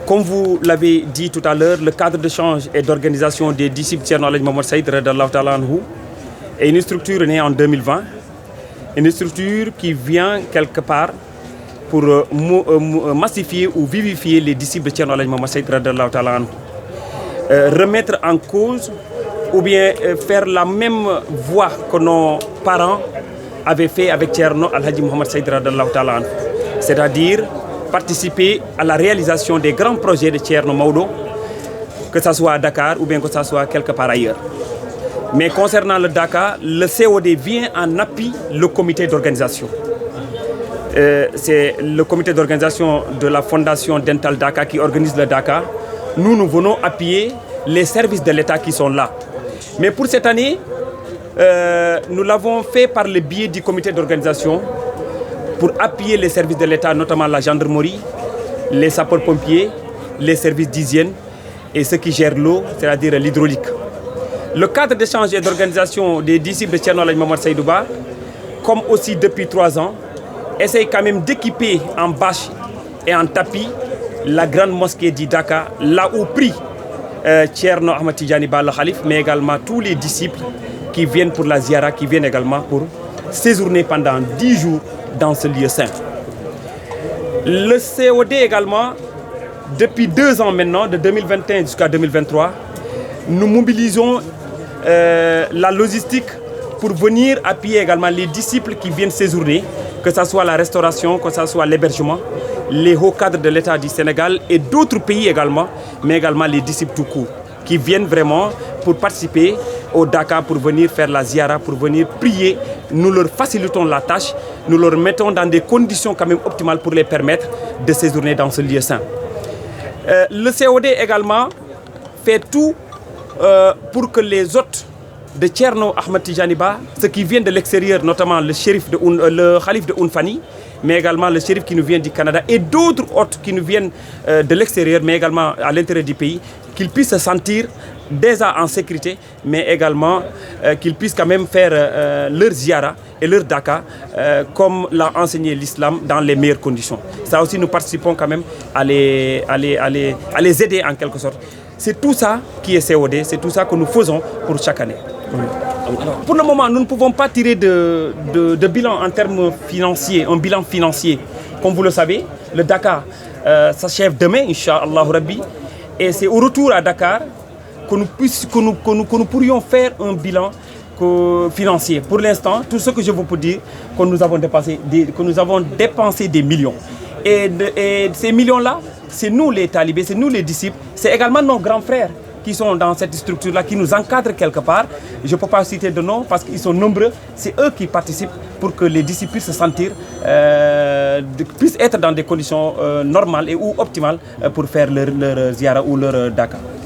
Comme vous l'avez dit tout à l'heure, le cadre d'échange et d'organisation des disciples Thierno Alhaji Mohamed Saïd radhiyallahu ta'ala anhu est une structure née en 2020, une structure qui vient quelque part pour massifier ou vivifier les disciples de Thierno Alhaji Mohamed Saïd radhiyallahu ta'ala anhu. Remettre en cause ou bien faire la même voie que nos parents avaient fait avec Thierno Alhaji Mohamed Saïd radhiyallahu ta'ala anhu, c'est-à-dire participer à la réalisation des grands projets de Thierno Maodo, que ce soit à Dakar ou bien que ce soit quelque part ailleurs. Mais concernant le Dakar, le COD vient en appui le comité d'organisation. C'est le comité d'organisation de la Fondation Dental Dakar qui organise le Dakar. Nous venons appuyer les services de l'État qui sont là. Mais pour cette année, nous l'avons fait par le biais du comité d'organisation pour appuyer les services de l'État, notamment la gendarmerie, les sapeurs-pompiers, les services d'hygiène et ceux qui gèrent l'eau, c'est-à-dire l'hydraulique. Le cadre d'échange et d'organisation des disciples de Thierno Alhaji Mohamed Saïd Ba, comme aussi depuis 3 ans, essaye quand même d'équiper en bâche et en tapis la grande mosquée du Dakar, là où prie Thierno Ahmed Tidjani Ba le Khalif, mais également tous les disciples qui viennent pour la ziara, qui viennent également pour séjourner pendant 10 jours dans ce lieu saint. Le COD également, depuis 2 ans maintenant, de 2021 jusqu'à 2023, nous mobilisons la logistique pour venir appuyer également les disciples qui viennent séjourner, que ce soit la restauration, que ce soit l'hébergement, les hauts cadres de l'État du Sénégal et d'autres pays également, mais également les disciples tout court, qui viennent vraiment pour participer au Dakar, pour venir faire la ziara, pour venir prier. Nous leur facilitons la tâche, nous leur mettons dans des conditions quand même optimales pour les permettre de séjourner dans ce lieu saint. Le COD également fait tout pour que les hôtes de Thierno Ahmed Tidjani Ba, ceux qui viennent de l'extérieur, notamment le Khalif de Ounfani, mais également le shérif qui nous vient du Canada et d'autres hôtes qui nous viennent de l'extérieur, mais également à l'intérieur du pays, qu'ils puissent se sentir déjà en sécurité, mais également qu'ils puissent quand même faire leur ziara et leur Dakar comme l'a enseigné l'islam dans les meilleures conditions. Ça aussi, nous participons quand même à les aider en quelque sorte. C'est tout ça qui est COD, c'est tout ça que nous faisons pour chaque année. Alors, pour le moment, nous ne pouvons pas tirer de bilan en termes financiers, un bilan financier. Comme vous le savez, le Dakar s'achève demain, Inch'Allah Rabbi, et c'est au retour à Dakar que nous pourrions faire un bilan financier. Pour l'instant, tout ce que je vous peux dire, que nous avons dépensé des millions. Et ces millions-là, c'est nous les talibés, c'est nous les disciples, c'est également nos grands frères qui sont dans cette structure-là, qui nous encadrent quelque part. Je ne peux pas citer de nom parce qu'ils sont nombreux. C'est eux qui participent pour que les disciples puissent se sentir, puissent être dans des conditions normales et ou optimales pour faire leur ziara ou leur Dakar.